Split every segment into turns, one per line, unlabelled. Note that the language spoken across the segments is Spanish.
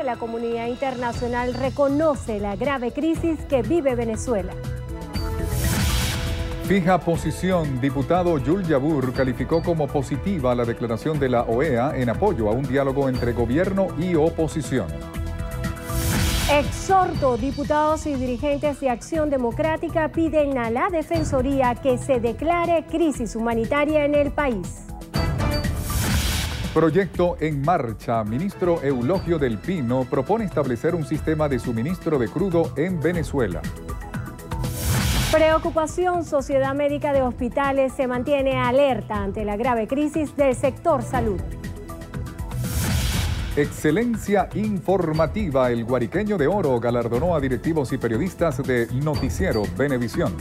que la comunidad internacional reconoce la grave crisis que vive Venezuela.
Fija posición. Diputado Yul Yabur calificó como positiva la declaración de la OEA en apoyo a un diálogo entre gobierno y oposición.
Exhorto, diputados y dirigentes de Acción Democrática piden a la Defensoría que se declare crisis humanitaria en el país.
Proyecto en marcha. Ministro Eulogio del Pino propone establecer un sistema de suministro de crudo en Venezuela.
Preocupación. Sociedad Médica de Hospitales se mantiene alerta ante la grave crisis del sector salud.
Excelencia informativa. El Guariqueño de Oro galardonó a directivos y periodistas de Noticiero Venevisión.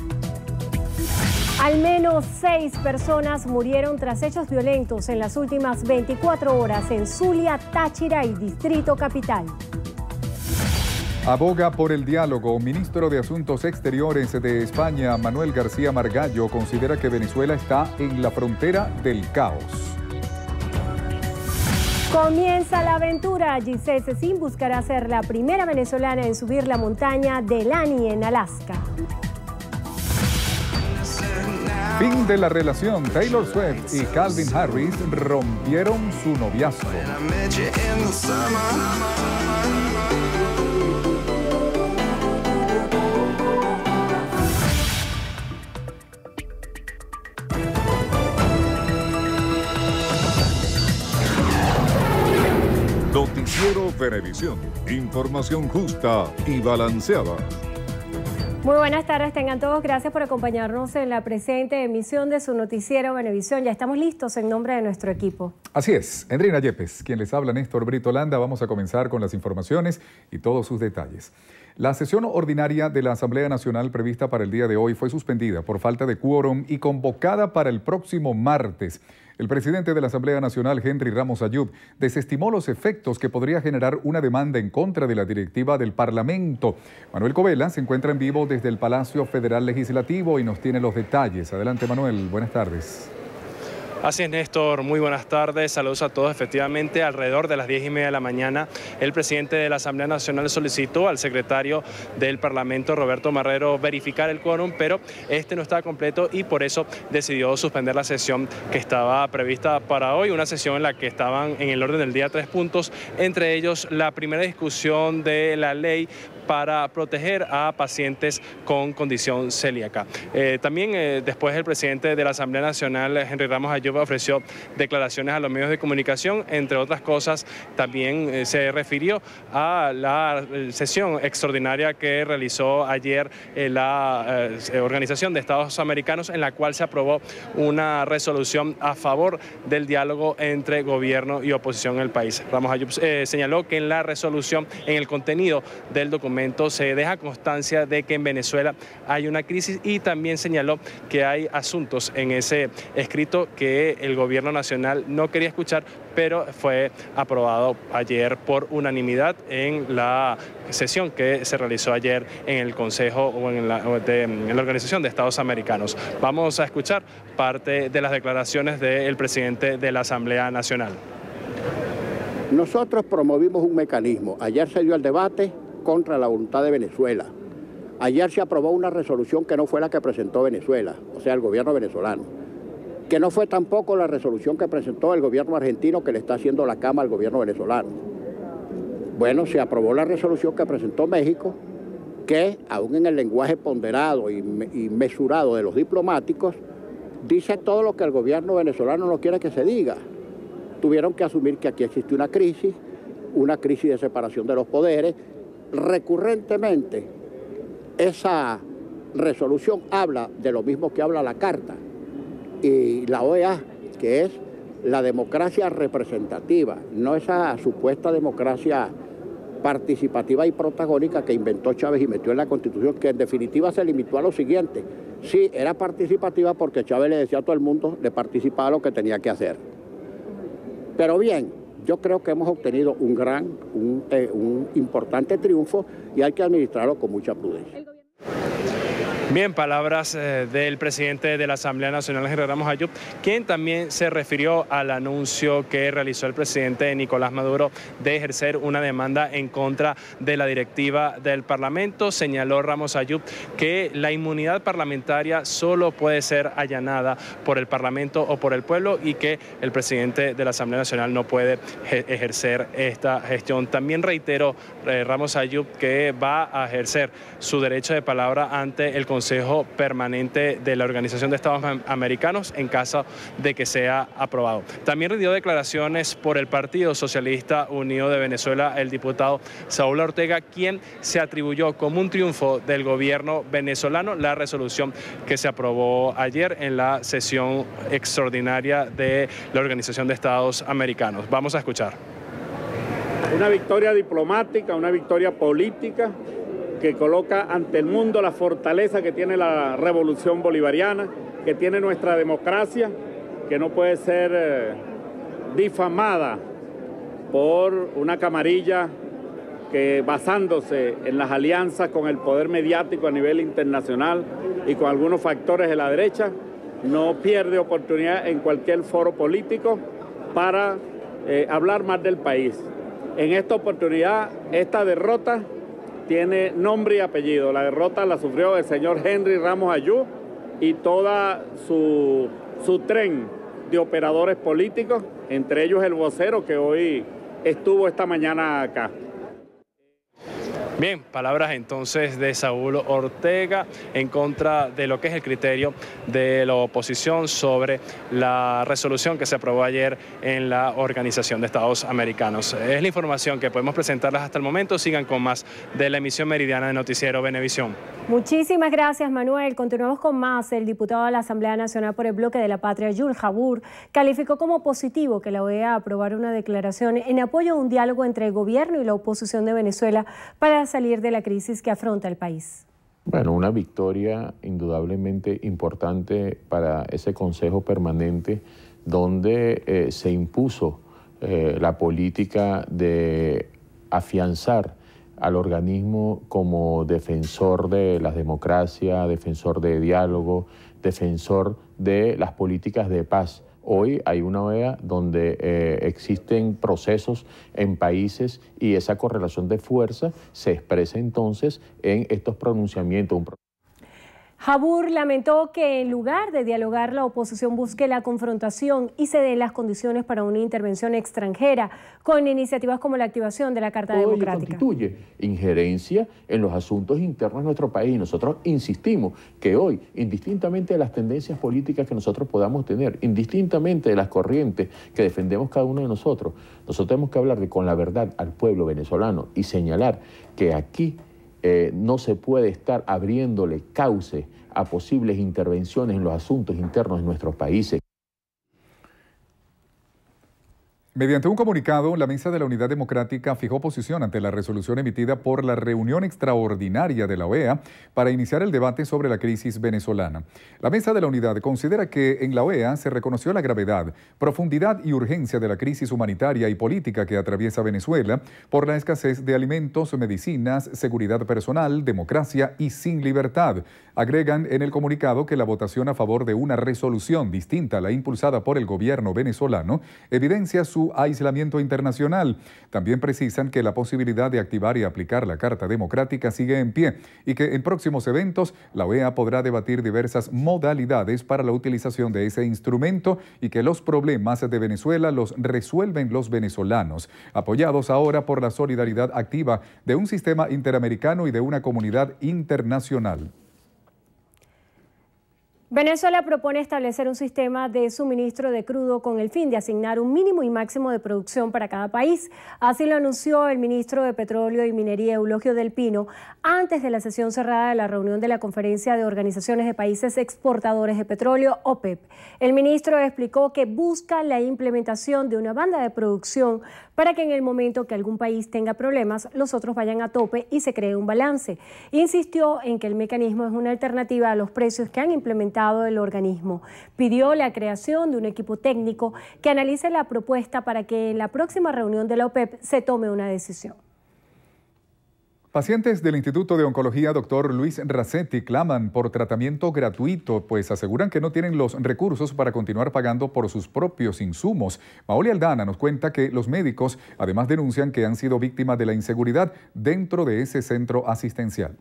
Al menos 6 personas murieron tras hechos violentos en las últimas 24 horas en Zulia, Táchira y Distrito Capital.
Aboga por el diálogo. Ministro de Asuntos Exteriores de España, Manuel García Margallo, considera que Venezuela está en la frontera del caos.
Comienza la aventura. Giselle Cecín buscará ser la primera venezolana en subir la montaña de Lani en Alaska.
Fin de la relación. Taylor Swift y Calvin Harris rompieron su noviazgo.
Noticiero Venevisión. Información justa y balanceada.
Muy buenas tardes, tengan todos. Gracias por acompañarnos en la presente emisión de su noticiero Venevisión. Ya estamos listos en nombre de nuestro equipo.
Así es, Endrina Yepes, quien les habla, Néstor Brito Landa. Vamos a comenzar con las informaciones y todos sus detalles. La sesión ordinaria de la Asamblea Nacional prevista para el día de hoy fue suspendida por falta de quórum y convocada para el próximo martes. El presidente de la Asamblea Nacional, Henry Ramos Ayub, desestimó los efectos que podría generar una demanda en contra de la directiva del Parlamento. Manuel Covela se encuentra en vivo desde el Palacio Federal Legislativo y nos tiene los detalles. Adelante, Manuel. Buenas tardes.
Así es, Néstor, muy buenas tardes, saludos a todos. Efectivamente, alrededor de las 10:30 de la mañana, el presidente de la Asamblea Nacional solicitó al secretario del Parlamento, Roberto Marrero, verificar el quórum, pero este no estaba completo y por eso decidió suspender la sesión que estaba prevista para hoy, una sesión en la que estaban en el orden del día 3 puntos, entre ellos la primera discusión de la ley para proteger a pacientes con condición celíaca. También después el presidente de la Asamblea Nacional, Henry Ramos Ayub, ofreció declaraciones a los medios de comunicación. Entre otras cosas, también se refirió a la sesión extraordinaria que realizó ayer la Organización de Estados Americanos, en la cual se aprobó una resolución a favor del diálogo entre gobierno y oposición en el país. Ramos Ayub señaló que en la resolución, en el contenido del documento, se deja constancia de que en Venezuela hay una crisis y también señaló que hay asuntos en ese escrito que el gobierno nacional no quería escuchar, pero fue aprobado ayer por unanimidad en la sesión que se realizó ayer en el Consejo o en la Organización de Estados Americanos. Vamos a escuchar parte de las declaraciones del presidente de la Asamblea Nacional.
Nosotros promovimos un mecanismo. Ayer se dio el debate contra la voluntad de Venezuela. Ayer se aprobó una resolución que no fue la que presentó Venezuela, o sea, el gobierno venezolano, que no fue tampoco la resolución que presentó el gobierno argentino, que le está haciendo la cama al gobierno venezolano. Bueno, se aprobó la resolución que presentó México, que aún en el lenguaje ponderado y mesurado de los diplomáticos, dice todo lo que el gobierno venezolano no quiere que se diga. Tuvieron que asumir que aquí existe una crisis de separación de los poderes. Recurrentemente, esa resolución habla de lo mismo que habla la Carta y la OEA, que es la democracia representativa, no esa supuesta democracia participativa y protagónica que inventó Chávez y metió en la Constitución, que en definitiva se limitó a lo siguiente: sí, era participativa porque Chávez le decía a todo el mundo, le participaba lo que tenía que hacer. Pero bien, yo creo que hemos obtenido un importante triunfo y hay que administrarlo con mucha prudencia.
Bien, palabras del presidente de la Asamblea Nacional, Henry Ramos Ayub, quien también se refirió al anuncio que realizó el presidente Nicolás Maduro de ejercer una demanda en contra de la directiva del Parlamento. Señaló Ramos Ayub que la inmunidad parlamentaria solo puede ser allanada por el Parlamento o por el pueblo y que el presidente de la Asamblea Nacional no puede ejercer esta gestión. También reiteró Ramos Ayub que va a ejercer su derecho de palabra ante el Consejo Permanente de la Organización de Estados Americanos en caso de que sea aprobado. También rindió declaraciones por el Partido Socialista Unido de Venezuela el diputado Saúl Ortega, quien se atribuyó como un triunfo del gobierno venezolano la resolución que se aprobó ayer en la sesión extraordinaria de la Organización de Estados Americanos. Vamos a escuchar.
Una victoria diplomática, una victoria política que coloca ante el mundo la fortaleza que tiene la revolución bolivariana, que tiene nuestra democracia, que no puede ser difamada por una camarilla que, basándose en las alianzas con el poder mediático a nivel internacional y con algunos factores de la derecha, no pierde oportunidad en cualquier foro político para hablar más del país. En esta oportunidad, esta derrota tiene nombre y apellido. La derrota la sufrió el señor Henry Ramos Ayub y toda su tren de operadores políticos, entre ellos el vocero que hoy estuvo esta mañana acá.
Bien, palabras entonces de Saúl Ortega en contra de lo que es el criterio de la oposición sobre la resolución que se aprobó ayer en la Organización de Estados Americanos. Es la información que podemos presentarles hasta el momento. Sigan con más de la emisión meridiana de Noticiero Venevisión.
Muchísimas gracias, Manuel. Continuamos con más. El diputado de la Asamblea Nacional por el Bloque de la Patria, Yul Jabur, calificó como positivo que la OEA aprobara una declaración en apoyo a un diálogo entre el gobierno y la oposición de Venezuela para salir de la crisis que afronta el país.
Bueno, una victoria indudablemente importante para ese Consejo Permanente donde se impuso la política de afianzar al organismo como defensor de la democracia, defensor de diálogo, defensor de las políticas de paz. Hoy hay una OEA donde existen procesos en países y esa correlación de fuerza se expresa entonces en estos pronunciamientos.
Jabur lamentó que en lugar de dialogar la oposición busque la confrontación y se den las condiciones para una intervención extranjera con iniciativas como la activación de la Carta Democrática.
Constituye injerencia en los asuntos internos de nuestro país. Nosotros insistimos que hoy, indistintamente de las tendencias políticas que nosotros podamos tener, indistintamente de las corrientes que defendemos cada uno de nosotros tenemos que hablar con la verdad al pueblo venezolano y señalar que aquí no se puede estar abriéndole cauce a posibles intervenciones en los asuntos internos de nuestros países.
Mediante un comunicado, la Mesa de la Unidad Democrática fijó posición ante la resolución emitida por la reunión extraordinaria de la OEA para iniciar el debate sobre la crisis venezolana. La Mesa de la Unidad considera que en la OEA se reconoció la gravedad, profundidad y urgencia de la crisis humanitaria y política que atraviesa Venezuela por la escasez de alimentos, medicinas, seguridad personal, democracia y sin libertad. Agregan en el comunicado que la votación a favor de una resolución distinta a la impulsada por el gobierno venezolano evidencia su aislamiento internacional. También precisan que la posibilidad de activar y aplicar la Carta Democrática sigue en pie y que en próximos eventos la OEA podrá debatir diversas modalidades para la utilización de ese instrumento y que los problemas de Venezuela los resuelven los venezolanos, apoyados ahora por la solidaridad activa de un sistema interamericano y de una comunidad internacional.
Venezuela propone establecer un sistema de suministro de crudo con el fin de asignar un mínimo y máximo de producción para cada país. Así lo anunció el ministro de Petróleo y Minería, Eulogio del Pino, antes de la sesión cerrada de la reunión de la Conferencia de Organizaciones de Países Exportadores de Petróleo, OPEP. El ministro explicó que busca la implementación de una banda de producción para que en el momento que algún país tenga problemas, los otros vayan a tope y se cree un balance. Insistió en que el mecanismo es una alternativa a los precios que han implementado el organismo. Pidió la creación de un equipo técnico que analice la propuesta para que en la próxima reunión de la OPEP se tome una decisión.
Pacientes del Instituto de Oncología Dr. Luis Racetti claman por tratamiento gratuito, pues aseguran que no tienen los recursos para continuar pagando por sus propios insumos. Maoli Aldana nos cuenta que los médicos además denuncian que han sido víctimas de la inseguridad dentro de ese centro asistencial.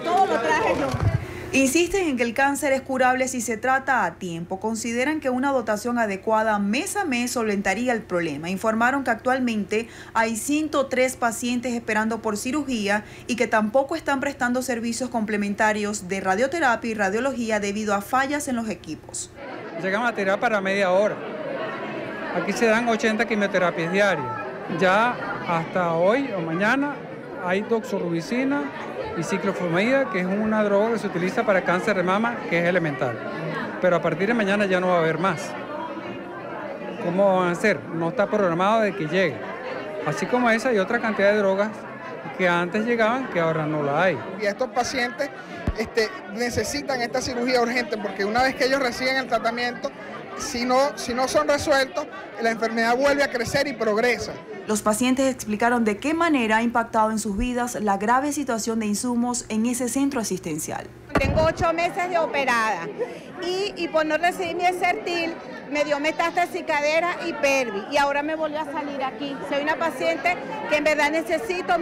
Todo lo traje yo. Insisten en que el cáncer es curable si se trata a tiempo. Consideran que una dotación adecuada mes a mes solventaría el problema. Informaron que actualmente hay 103 pacientes esperando por cirugía y que tampoco están prestando servicios complementarios de radioterapia y radiología debido a fallas en los equipos.
Llegamos a terapia para media hora. Aquí se dan 80 quimioterapias diarias. Ya hasta hoy o mañana hay doxorubicina y ciclofosfamida, que es una droga que se utiliza para cáncer de mama, que es elemental. Pero a partir de mañana ya no va a haber más. ¿Cómo van a hacer? No está programado de que llegue. Así como esa y otra cantidad de drogas que antes llegaban, que ahora no la hay.
Y estos pacientes necesitan esta cirugía urgente, porque una vez que ellos reciben el tratamiento, si no son resueltos, la enfermedad vuelve a crecer y progresa.
Los pacientes explicaron de qué manera ha impactado en sus vidas la grave situación de insumos en ese centro asistencial.
Tengo 8 meses de operada y por no recibir mi Herceptil me dio metástasis cadera y pelvis y ahora me volvió a salir aquí. Soy una paciente que en verdad necesito,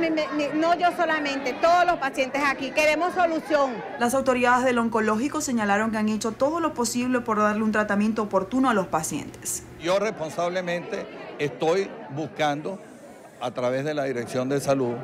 no yo solamente, todos los pacientes aquí, queremos solución.
Las autoridades del oncológico señalaron que han hecho todo lo posible por darle un tratamiento oportuno a los pacientes.
Yo responsablemente estoy buscando a través de la Dirección de Salud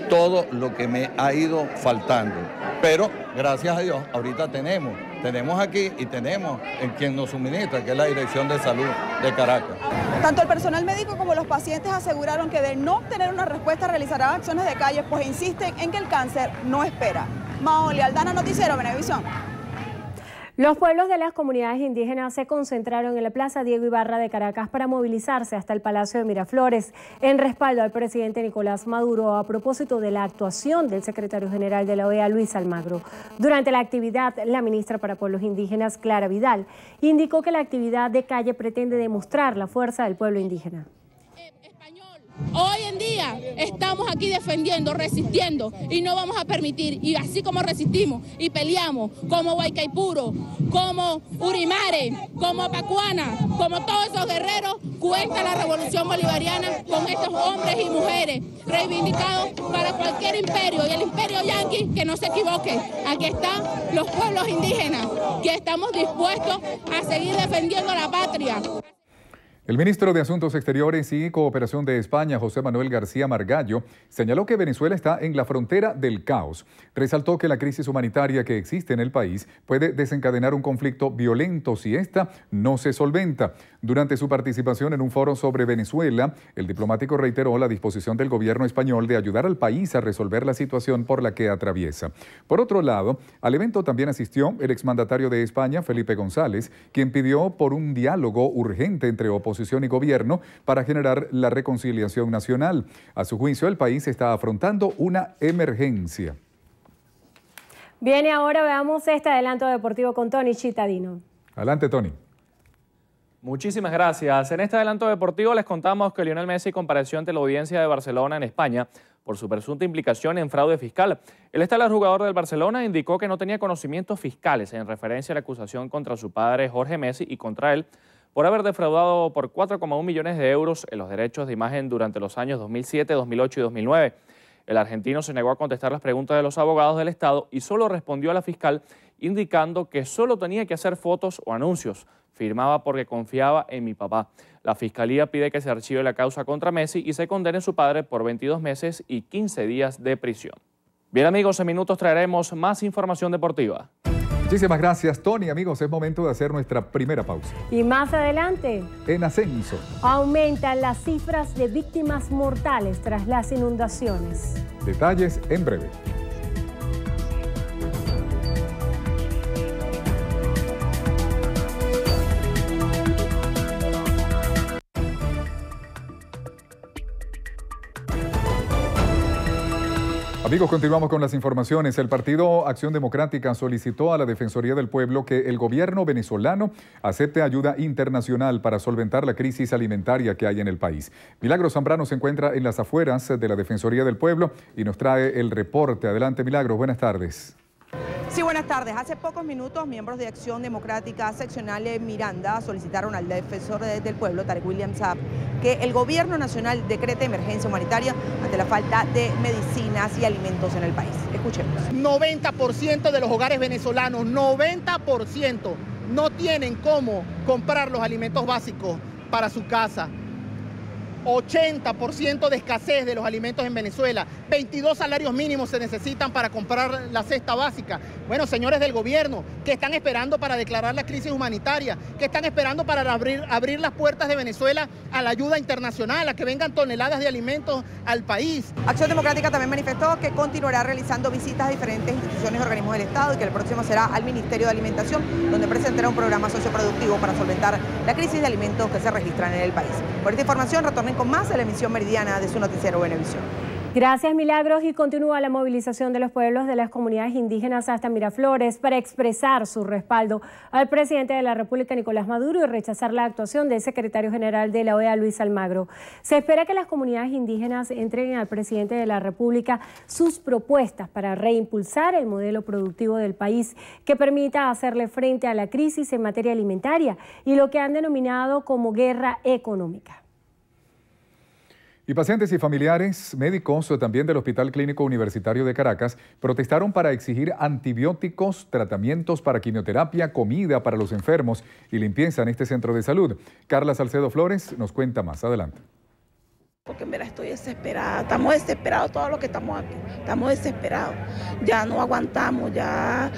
todo lo que me ha ido faltando. Pero gracias a Dios, ahorita tenemos aquí y tenemos en quien nos suministra, que es la Dirección de Salud de Caracas.
Tanto el personal médico como los pacientes aseguraron que de no obtener una respuesta realizarán acciones de calle, pues insisten en que el cáncer no espera. Maoli Aldana, Noticiero Venevisión.
Los pueblos de las comunidades indígenas se concentraron en la Plaza Diego Ibarra de Caracas para movilizarse hasta el Palacio de Miraflores en respaldo al presidente Nicolás Maduro a propósito de la actuación del secretario general de la OEA, Luis Almagro. Durante la actividad, la ministra para Pueblos Indígenas, Clara Vidal, indicó que la actividad de calle pretende demostrar la fuerza del pueblo indígena.
Hoy en día estamos aquí defendiendo, resistiendo y no vamos a permitir, y así como resistimos y peleamos como Huaycaipuro, como Urimare, como Pacuana, como todos esos guerreros, cuenta la revolución bolivariana con estos hombres y mujeres reivindicados para cualquier imperio y el imperio yanqui que no se equivoque. Aquí están los pueblos indígenas que estamos dispuestos a seguir defendiendo la patria.
El ministro de Asuntos Exteriores y Cooperación de España, José Manuel García Margallo, señaló que Venezuela está en la frontera del caos. Resaltó que la crisis humanitaria que existe en el país puede desencadenar un conflicto violento si ésta no se solventa. Durante su participación en un foro sobre Venezuela, el diplomático reiteró la disposición del gobierno español de ayudar al país a resolver la situación por la que atraviesa. Por otro lado, al evento también asistió el exmandatario de España, Felipe González, quien pidió por un diálogo urgente entre oposición y gobierno para generar la reconciliación nacional. A su juicio, el país está afrontando una emergencia.
Bien, y ahora veamos este adelanto deportivo con Tony Chitadino.
Adelante, Tony.
Muchísimas gracias. En este adelanto deportivo les contamos que Lionel Messi compareció ante la audiencia de Barcelona en España por su presunta implicación en fraude fiscal. El estelar jugador del Barcelona indicó que no tenía conocimientos fiscales en referencia a la acusación contra su padre Jorge Messi y contra él por haber defraudado por 4,1 millones de euros en los derechos de imagen durante los años 2007, 2008 y 2009. El argentino se negó a contestar las preguntas de los abogados del Estado y solo respondió a la fiscal indicando que solo tenía que hacer fotos o anuncios. Firmaba porque confiaba en mi papá. La Fiscalía pide que se archive la causa contra Messi y se condene a su padre por 22 meses y 15 días de prisión. Bien, amigos, en minutos traeremos más información deportiva.
Muchísimas gracias, Tony. Amigos, es momento de hacer nuestra primera pausa.
Y más adelante,
en ascenso,
aumentan las cifras de víctimas mortales tras las inundaciones.
Detalles en breve. Amigos, continuamos con las informaciones. El Partido Acción Democrática solicitó a la Defensoría del Pueblo que el gobierno venezolano acepte ayuda internacional para solventar la crisis alimentaria que hay en el país. Milagros Zambrano se encuentra en las afueras de la Defensoría del Pueblo y nos trae el reporte. Adelante, Milagros, buenas tardes.
Sí, buenas tardes. Hace pocos minutos, miembros de Acción Democrática Seccional Miranda solicitaron al defensor del pueblo, Tarek William Saab, que el gobierno nacional decrete emergencia humanitaria ante la falta de medicinas y alimentos en el país. Escuchemos.
90% de los hogares venezolanos, 90% no tienen cómo comprar los alimentos básicos para su casa. 80% de escasez de los alimentos en Venezuela, 22 salarios mínimos se necesitan para comprar la cesta básica. Bueno, señores del gobierno, ¿qué están esperando para declarar la crisis humanitaria? ¿Qué están esperando para abrir las puertas de Venezuela a la ayuda internacional, a que vengan toneladas de alimentos al país?
Acción Democrática también manifestó que continuará realizando visitas a diferentes instituciones y organismos del Estado y que el próximo será al Ministerio de Alimentación, donde presentará un programa socioproductivo para solventar la crisis de alimentos que se registran en el país. Por esta información, retornen con más de la emisión meridiana de su noticiero Venevisión.
Gracias, Milagros. Y continúa la movilización de los pueblos de las comunidades indígenas hasta Miraflores para expresar su respaldo al presidente de la República, Nicolás Maduro, y rechazar la actuación del secretario general de la OEA, Luis Almagro. Se espera que las comunidades indígenas entreguen al presidente de la República sus propuestas para reimpulsar el modelo productivo del país que permita hacerle frente a la crisis en materia alimentaria y lo que han denominado como guerra económica.
Y pacientes y familiares, médicos también del Hospital Clínico Universitario de Caracas protestaron para exigir antibióticos, tratamientos para quimioterapia, comida para los enfermos y limpieza en este centro de salud. Carla Salcedo Flores nos cuenta más. Adelante.
Porque en verdad estoy desesperada, estamos desesperados todos los que estamos aquí, estamos desesperados, ya no aguantamos, ya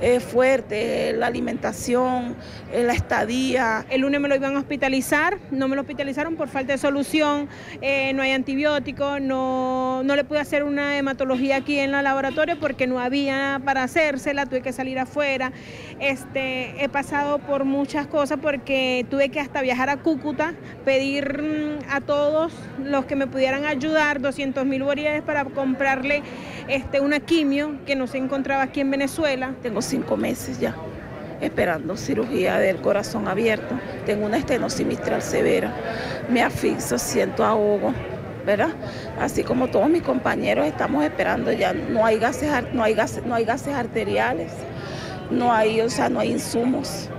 es fuerte la alimentación, la estadía.
El lunes me lo iban a hospitalizar, no me lo hospitalizaron por falta de solución, no hay antibióticos, no le pude hacer una hematología aquí en el laboratorio porque no había para hacérsela, tuve que salir afuera. He pasado por muchas cosas porque tuve que hasta viajar a Cúcuta, pedir a todos los que me pudieran ayudar 200.000 bolívares para comprarle una quimio que no se encontraba aquí en Venezuela.
Tengo 5 meses ya esperando cirugía del corazón abierto, tengo una estenosis mitral severa, me asfixio, siento ahogo, ¿verdad? Así como todos mis compañeros estamos esperando ya, no hay gases arteriales, no hay insumos,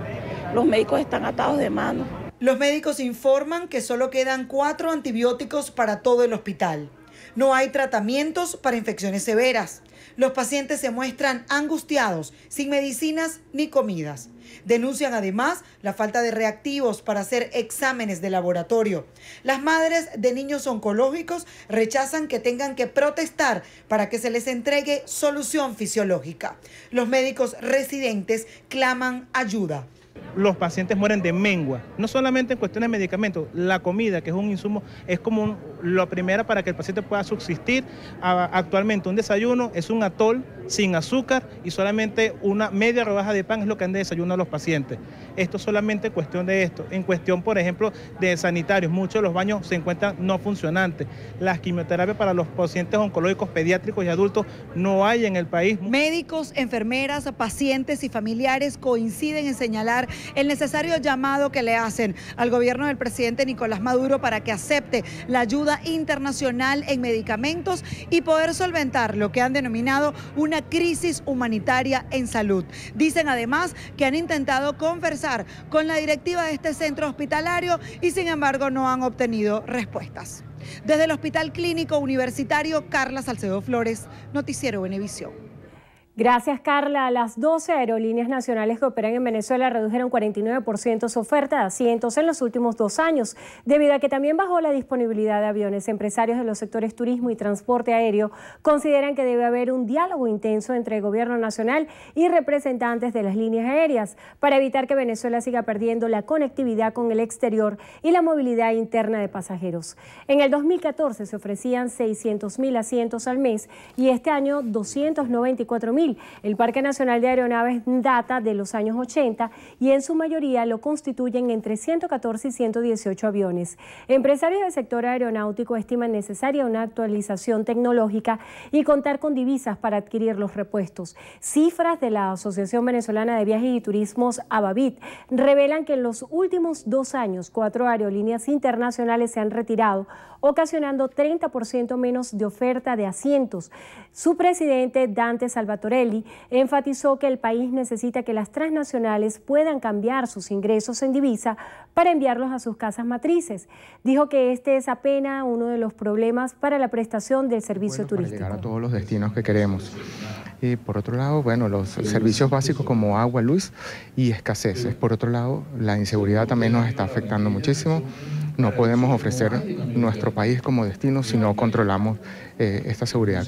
los médicos están atados de mano.
Los médicos informan que solo quedan 4 antibióticos para todo el hospital. No hay tratamientos para infecciones severas. Los pacientes se muestran angustiados, sin medicinas ni comidas. Denuncian además la falta de reactivos para hacer exámenes de laboratorio. Las madres de niños oncológicos rechazan que tengan que protestar para que se les entregue solución fisiológica. Los médicos residentes claman ayuda.
Los pacientes mueren de mengua, no solamente en cuestiones de medicamentos, la comida, que es un insumo, es como lo primero para que el paciente pueda subsistir. Actualmente un desayuno es un atol sin azúcar y solamente una media rodaja de pan es lo que han de desayuno a los pacientes. Esto es solamente cuestión de esto. En cuestión, por ejemplo, de sanitarios, muchos de los baños se encuentran no funcionantes. Las quimioterapias para los pacientes oncológicos pediátricos y adultos no hay en el país.
Médicos, enfermeras, pacientes y familiares coinciden en señalar el necesario llamado que le hacen al gobierno del presidente Nicolás Maduro para que acepte la ayuda internacional en medicamentos y poder solventar lo que han denominado una crisis humanitaria en salud. Dicen además que han intentado conversar con la directiva de este centro hospitalario y sin embargo no han obtenido respuestas. Desde el Hospital Clínico Universitario, Carla Salcedo Flores, Noticiero Venevisión.
Gracias, Carla. Las 12 aerolíneas nacionales que operan en Venezuela redujeron 49% su oferta de asientos en los últimos 2 años, debido a que también bajó la disponibilidad de aviones. Empresarios de los sectores turismo y transporte aéreo consideran que debe haber un diálogo intenso entre el gobierno nacional y representantes de las líneas aéreas para evitar que Venezuela siga perdiendo la conectividad con el exterior y la movilidad interna de pasajeros. En el 2014 se ofrecían 600.000 asientos al mes y este año 294.000. civil. El Parque Nacional de Aeronaves data de los años 80 y en su mayoría lo constituyen entre 114 y 118 aviones. Empresarios del sector aeronáutico estiman necesaria una actualización tecnológica y contar con divisas para adquirir los repuestos. Cifras de la Asociación Venezolana de Viajes y Turismos, AVAVIT, revelan que en los últimos 2 años 4 aerolíneas internacionales se han retirado, ocasionando 30% menos de oferta de asientos. Su presidente, Dante Salvatorelli, enfatizó que el país necesita que las transnacionales puedan cambiar sus ingresos en divisa para enviarlos a sus casas matrices. Dijo que este es apenas uno de los problemas para la prestación del servicio turístico.
Para llegar a todos los destinos que queremos. Y por otro lado, bueno, los servicios básicos como agua, luz y escaseces. Por otro lado, la inseguridad también nos está afectando muchísimo. No podemos ofrecer nuestro país como destino si no controlamos esta seguridad.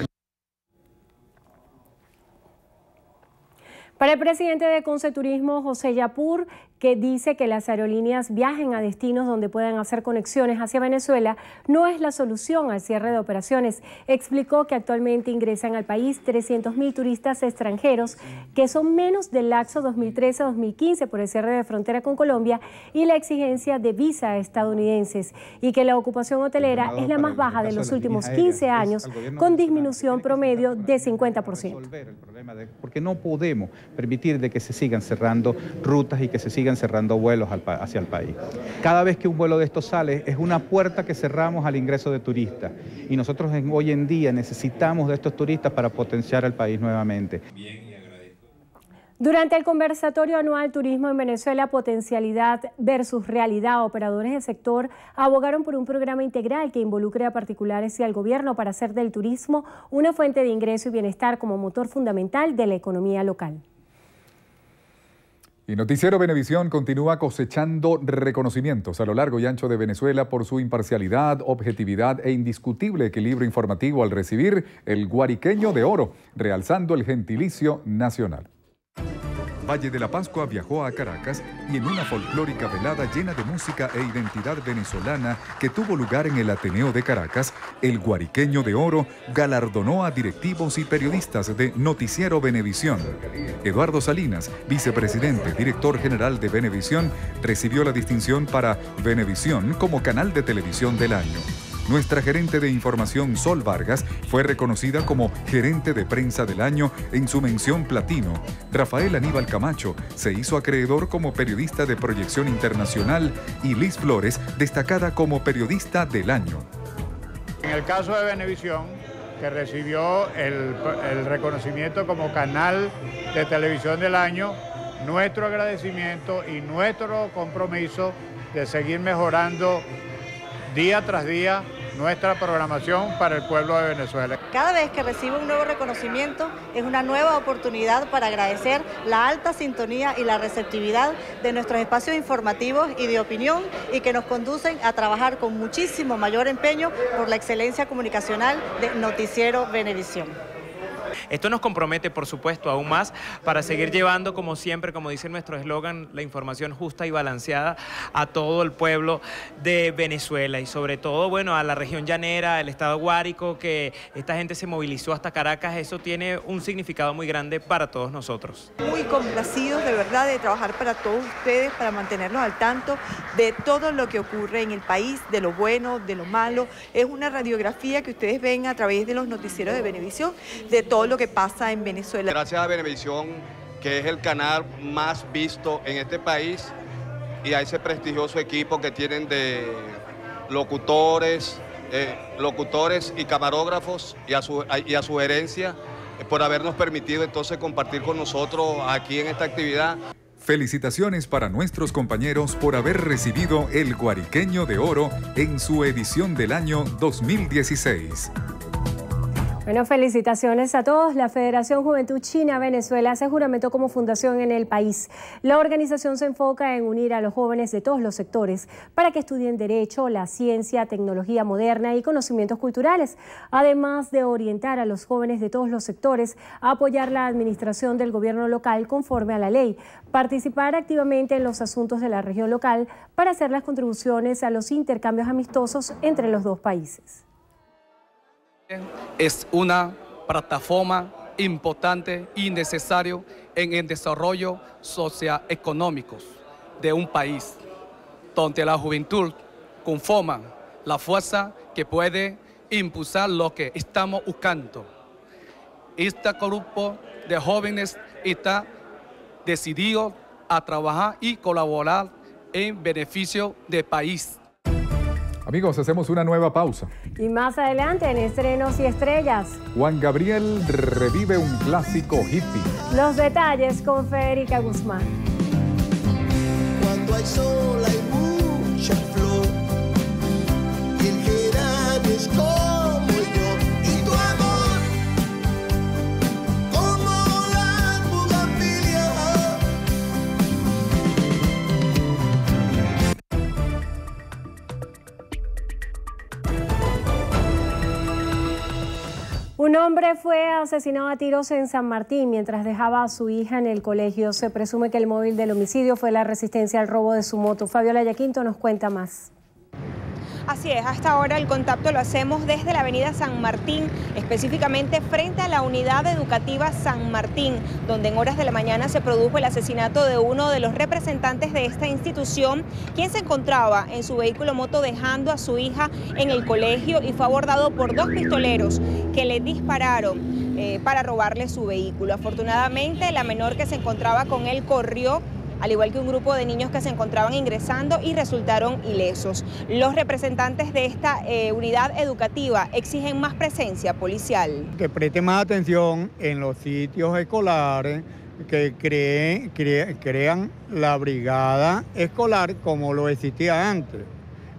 Para el presidente de Conceturismo, José Yapur, que dice que las aerolíneas viajen a destinos donde puedan hacer conexiones hacia Venezuela, no es la solución al cierre de operaciones. Explicó que actualmente ingresan al país 300.000 turistas extranjeros, que son menos del lapso 2013-2015 por el cierre de frontera con Colombia y la exigencia de visa a estadounidenses, y que la ocupación hotelera es la más baja de los últimos 15 años, con disminución promedio de 50%.
Porque no podemos permitir de que se sigan cerrando rutas y que se sigan cerrando vuelos hacia el país. Cada vez que un vuelo de estos sale es una puerta que cerramos al ingreso de turistas y nosotros hoy en día necesitamos de estos turistas para potenciar el país nuevamente.
Durante el conversatorio anual Turismo en Venezuela, Potencialidad versus Realidad, operadores del sector abogaron por un programa integral que involucre a particulares y al gobierno para hacer del turismo una fuente de ingreso y bienestar como motor fundamental de la economía local.
Y Noticiero Venevisión continúa cosechando reconocimientos a lo largo y ancho de Venezuela por su imparcialidad, objetividad e indiscutible equilibrio informativo al recibir el Guariqueño de Oro, realzando el gentilicio nacional.
Valle de la Pascua viajó a Caracas y en una folclórica velada llena de música e identidad venezolana que tuvo lugar en el Ateneo de Caracas, el Guariqueño de Oro galardonó a directivos y periodistas de Noticiero Venevisión. Eduardo Salinas, vicepresidente, director general de Venevisión, recibió la distinción para Venevisión como canal de televisión del año. Nuestra gerente de información, Sol Vargas, fue reconocida como gerente de prensa del año en su mención platino. Rafael Aníbal Camacho se hizo acreedor como periodista de proyección internacional y Liz Flores destacada como periodista del año.
En el caso de Venevisión, que recibió el reconocimiento como canal de televisión del año, nuestro agradecimiento y nuestro compromiso de seguir mejorando día tras día nuestra programación para el pueblo de Venezuela.
Cada vez que recibo un nuevo reconocimiento es una nueva oportunidad para agradecer la alta sintonía y la receptividad de nuestros espacios informativos y de opinión y que nos conducen a trabajar con muchísimo mayor empeño por la excelencia comunicacional de Noticiero Venevisión.
Esto nos compromete, por supuesto, aún más para seguir llevando, como siempre, como dice nuestro eslogan, la información justa y balanceada a todo el pueblo de Venezuela y sobre todo, bueno, a la región llanera, el estado Guárico, que esta gente se movilizó hasta Caracas. Eso tiene un significado muy grande para todos nosotros.
Muy complacidos de verdad de trabajar para todos ustedes, para mantenernos al tanto de todo lo que ocurre en el país, de lo bueno, de lo malo. Es una radiografía que ustedes ven a través de los noticieros de Venevisión, de todo lo que pasa en Venezuela.
Gracias a Venevisión, que es el canal más visto en este país, y a ese prestigioso equipo que tienen de locutores y camarógrafos y a su gerencia por habernos permitido entonces compartir con nosotros aquí en esta actividad.
Felicitaciones para nuestros compañeros por haber recibido el Guariqueño de Oro en su edición del año 2016.
Bueno, felicitaciones a todos. La Federación Juventud China Venezuela hace juramento como fundación en el país. La organización se enfoca en unir a los jóvenes de todos los sectores para que estudien derecho, la ciencia, tecnología moderna y conocimientos culturales, además de orientar a los jóvenes de todos los sectores a apoyar la administración del gobierno local conforme a la ley, participar activamente en los asuntos de la región local para hacer las contribuciones a los intercambios amistosos entre los dos países.
Es una plataforma
importante y necesario en el desarrollo socioeconómico de un país, donde la juventud conforma la fuerza que puede impulsar lo que estamos buscando. Este grupo de jóvenes está decidido a trabajar y colaborar en beneficio del país.
Amigos, hacemos una nueva pausa.
Y más adelante en Estrenos y Estrellas.
Juan Gabriel revive un clásico hippie.
Los detalles con Federica Guzmán.
Cuando hay sol hay mucha flor y el geranio es como yo y tu amor como la bugambilia.
Un hombre fue asesinado a tiros en San Martín mientras dejaba a su hija en el colegio. Se presume que el móvil del homicidio fue la resistencia al robo de su moto. Fabiola Yaquinto nos cuenta más.
Así es, hasta ahora el contacto lo hacemos desde la avenida San Martín, específicamente frente a la unidad educativa San Martín, donde en horas de la mañana se produjo el asesinato de uno de los representantes de esta institución, quien se encontraba en su vehículo moto dejando a su hija en el colegio y fue abordado por dos pistoleros que le dispararon para robarle su vehículo. Afortunadamente, la menor que se encontraba con él corrió, al igual que un grupo de niños que se encontraban ingresando y resultaron ilesos. Los representantes de esta unidad educativa exigen más presencia policial.
Que preste más atención en los sitios escolares, que crean la brigada escolar como lo existía antes,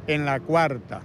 en la cuarta.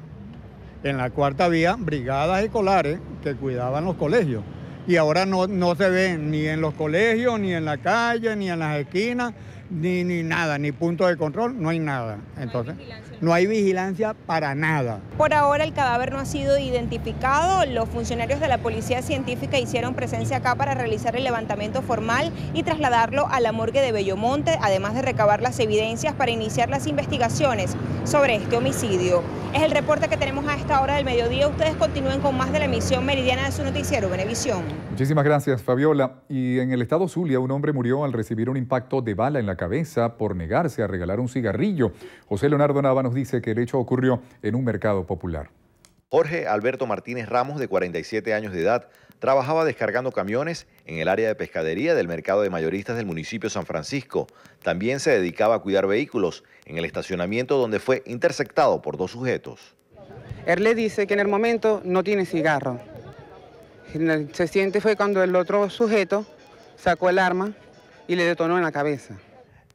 En la cuarta había brigadas escolares que cuidaban los colegios y ahora no se ven ni en los colegios, ni en la calle, ni en las esquinas, ni nada, ni punto de control, no hay nada. Entonces, no hay vigilancia para nada.
Por ahora el cadáver no ha sido identificado. Los funcionarios de la Policía Científica hicieron presencia acá para realizar el levantamiento formal y trasladarlo a la morgue de Bellomonte, además de recabar las evidencias para iniciar las investigaciones sobre este homicidio. Es el reporte que tenemos a esta hora del mediodía. Ustedes continúen con más de la emisión meridiana de su noticiero Venevisión.
Muchísimas gracias, Fabiola. Y en el estado Zulia, un hombre murió al recibir un impacto de bala en la cabeza por negarse a regalar un cigarrillo. José Leonardo Nava nos dice que el hecho ocurrió en un mercado popular.
Jorge Alberto Martínez Ramos, de 47 años de edad, trabajaba descargando camiones en el área de pescadería del mercado de mayoristas del municipio San Francisco. También se dedicaba a cuidar vehículos en el estacionamiento donde fue interceptado por dos sujetos.
Él le dice que en el momento no tiene cigarro. Se siente fue cuando el otro sujeto sacó el arma y le detonó en la cabeza.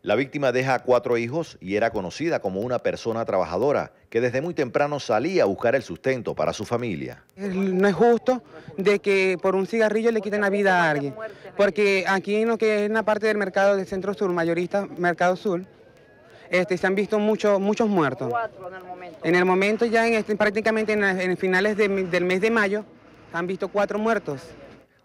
La víctima deja 4 hijos y era conocida como una persona trabajadora que desde muy temprano salía a buscar el sustento para su familia.
No es justo de que por un cigarrillo le quiten la vida a alguien, porque aquí en lo que es una parte del mercado del Centro Sur, mayorista Mercado Sur, se han visto muchos muertos.
4 en el momento.
En el momento ya prácticamente en finales del mes de mayo han visto 4 muertos.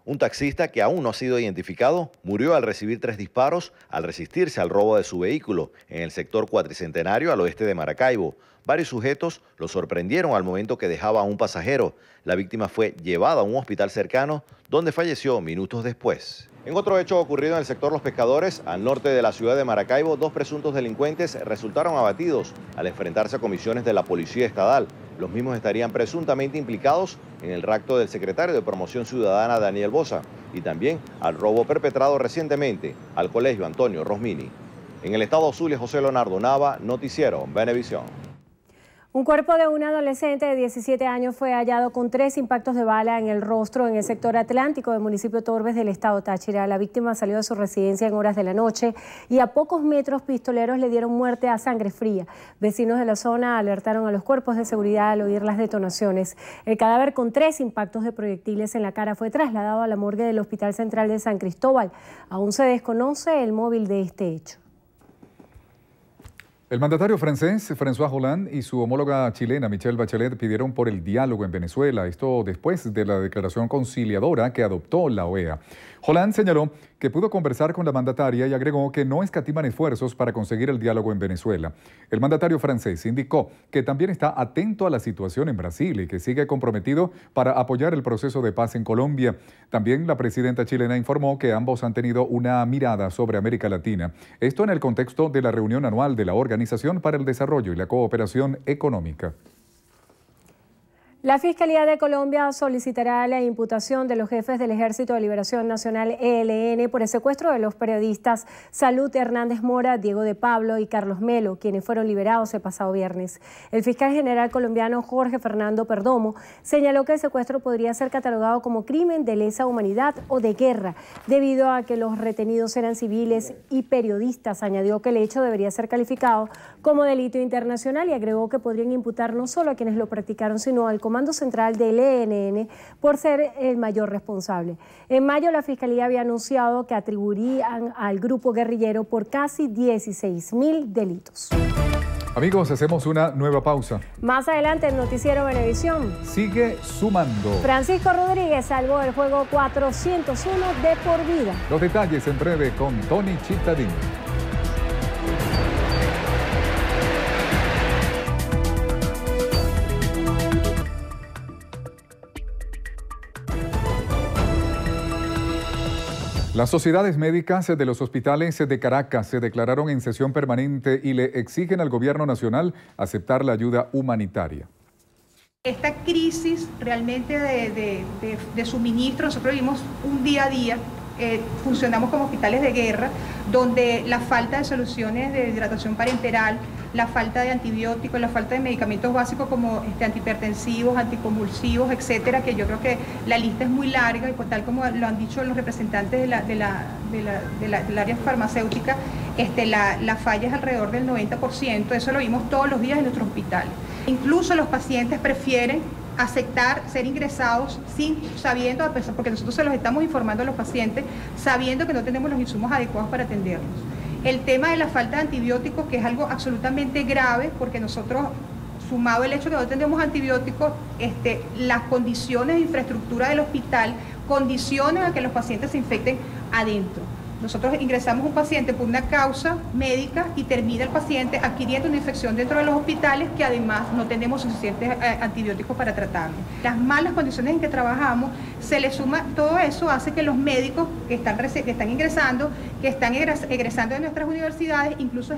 Un taxista que aún no ha sido identificado murió al recibir 3 disparos al resistirse al robo de su vehículo en el sector Cuatricentenario al oeste de Maracaibo. Varios sujetos lo sorprendieron al momento que dejaba a un pasajero. La víctima fue llevada a un hospital cercano donde falleció minutos después. En otro hecho ocurrido en el sector Los Pescadores, al norte de la ciudad de Maracaibo, 2 presuntos delincuentes resultaron abatidos al enfrentarse a comisiones de la Policía Estatal. Los mismos estarían presuntamente implicados en el rapto del secretario de Promoción Ciudadana, Daniel Bosa, y también al robo perpetrado recientemente al colegio Antonio Rosmini. En el estado Zulia, José Leonardo Nava, Noticiero Venevisión.
Un cuerpo de un adolescente de 17 años fue hallado con 3 impactos de bala en el rostro en el sector atlántico del municipio Torbes del estado Táchira. La víctima salió de su residencia en horas de la noche y a pocos metros pistoleros le dieron muerte a sangre fría. Vecinos de la zona alertaron a los cuerpos de seguridad al oír las detonaciones. El cadáver con 3 impactos de proyectiles en la cara fue trasladado a la morgue del Hospital Central de San Cristóbal. Aún se desconoce el móvil de este hecho.
El mandatario francés, François Hollande, y su homóloga chilena, Michelle Bachelet, pidieron por el diálogo en Venezuela, esto después de la declaración conciliadora que adoptó la OEA. Hollande señaló que pudo conversar con la mandataria y agregó que no escatiman esfuerzos para conseguir el diálogo en Venezuela. El mandatario francés indicó que también está atento a la situación en Brasil y que sigue comprometido para apoyar el proceso de paz en Colombia. También la presidenta chilena informó que ambos han tenido una mirada sobre América Latina. Esto en el contexto de la reunión anual de la Organización para el Desarrollo y la Cooperación Económica.
La Fiscalía de Colombia solicitará la imputación de los jefes del Ejército de Liberación Nacional ELN por el secuestro de los periodistas Salud Hernández Mora, Diego de Pablo y Carlos Melo, quienes fueron liberados el pasado viernes. El fiscal general colombiano Jorge Fernando Perdomo señaló que el secuestro podría ser catalogado como crimen de lesa humanidad o de guerra, debido a que los retenidos eran civiles y periodistas. Añadió que el hecho debería ser calificado como delito internacional y agregó que podrían imputar no solo a quienes lo practicaron, sino al Comando Central del ELN por ser el mayor responsable. En mayo, la Fiscalía había anunciado que atribuirían al grupo guerrillero por casi 16.000 delitos.
Amigos, hacemos una nueva pausa.
Más adelante, el noticiero Venevisión.
Sigue sumando.
Francisco Rodríguez salvó el juego 401 de por vida.
Los detalles en breve con Tony Chittadini. Las sociedades médicas de los hospitales de Caracas se declararon en sesión permanente y le exigen al gobierno nacional aceptar la ayuda humanitaria.
Esta crisis realmente de suministro, nosotros vivimos un día a día, funcionamos como hospitales de guerra, donde la falta de soluciones de hidratación parenteral, la falta de antibióticos, la falta de medicamentos básicos como antihipertensivos, anticonvulsivos, etcétera, que yo creo que la lista es muy larga y pues, tal como lo han dicho los representantes del área farmacéutica, la falla es alrededor del 90%, eso lo vimos todos los días en nuestros hospitales. Incluso los pacientes prefieren aceptar ser ingresados sabiendo, porque nosotros se los estamos informando a los pacientes, sabiendo que no tenemos los insumos adecuados para atenderlos. El tema de la falta de antibióticos, que es algo absolutamente grave, porque nosotros, sumado el hecho de que no tenemos antibióticos, las condiciones de infraestructura del hospital condicionan a que los pacientes se infecten adentro. Nosotros ingresamos un paciente por una causa médica y termina el paciente adquiriendo una infección dentro de los hospitales que además no tenemos suficientes antibióticos para tratarlo. Las malas condiciones en que trabajamos, se le suma, todo eso hace que los médicos que están ingresando, que están egresando de nuestras universidades, incluso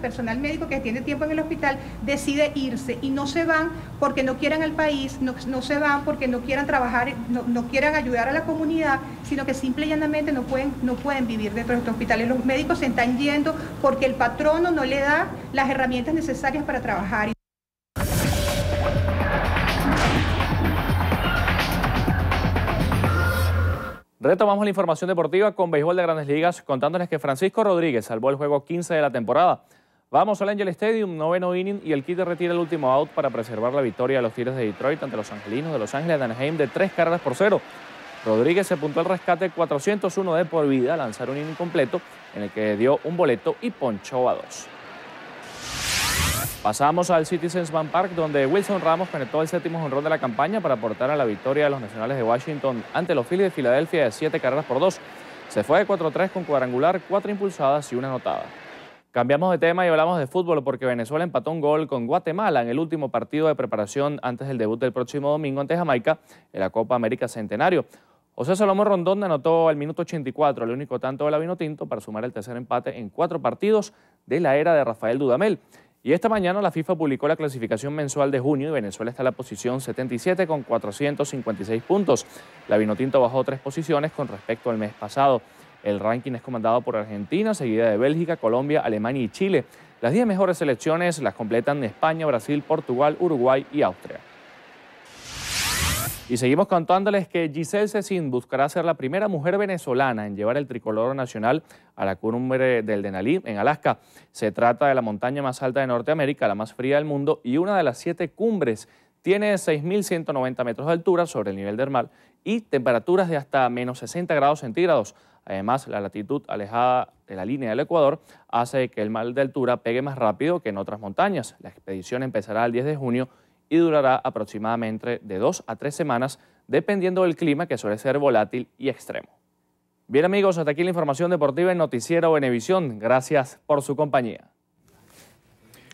personal médico que tiene tiempo en el hospital, decide irse y no se van porque no quieran al país, no se van porque no quieran trabajar, no quieran ayudar a la comunidad, sino que simple y llanamente no pueden vivir dentro de estos hospitales. Los médicos se están yendo porque el patrono no le da las herramientas necesarias para trabajar.
Retomamos la información deportiva con béisbol de Grandes Ligas, contándoles que Francisco Rodríguez salvó el juego 15 de la temporada. Vamos al Angel Stadium, noveno inning, y el Kid retira el último out para preservar la victoria de los Tigres de Detroit ante los Angelinos de Los Ángeles de Anaheim de 3-0. Rodríguez se apuntó al rescate 401 de por vida al lanzar un inning completo en el que dio un boleto y ponchó a 2. Pasamos al Citizens Bank Park, donde Wilson Ramos conectó el séptimo jonrón de la campaña para aportar a la victoria de los Nacionales de Washington ante los Phillies de Filadelfia de 7-2. Se fue de 4-3 con cuadrangular, 4 impulsadas y 1 anotada. Cambiamos de tema y hablamos de fútbol porque Venezuela empató un gol con Guatemala en el último partido de preparación antes del debut del próximo domingo ante Jamaica en la Copa América Centenario. José Salomón Rondón anotó al minuto 84 el único tanto de la Vinotinto para sumar el tercer empate en 4 partidos de la era de Rafael Dudamel. Y esta mañana la FIFA publicó la clasificación mensual de junio y Venezuela está en la posición 77 con 456 puntos. La Vinotinto bajó 3 posiciones con respecto al mes pasado. El ranking es comandado por Argentina, seguida de Bélgica, Colombia, Alemania y Chile. Las 10 mejores selecciones las completan España, Brasil, Portugal, Uruguay y Austria. Y seguimos contándoles que Giselle Cecín buscará ser la primera mujer venezolana en llevar el tricolor nacional a la cumbre del Denali en Alaska. Se trata de la montaña más alta de Norteamérica, la más fría del mundo y una de las 7 cumbres. Tiene 6.190 metros de altura sobre el nivel del mar y temperaturas de hasta menos 60 grados centígrados. Además, la latitud alejada de la línea del Ecuador hace que el mal de altura pegue más rápido que en otras montañas. La expedición empezará el 10 de junio y durará aproximadamente de 2 a 3 semanas, dependiendo del clima que suele ser volátil y extremo. Bien amigos, hasta aquí la información deportiva en Noticiero Venevisión. Gracias por su compañía.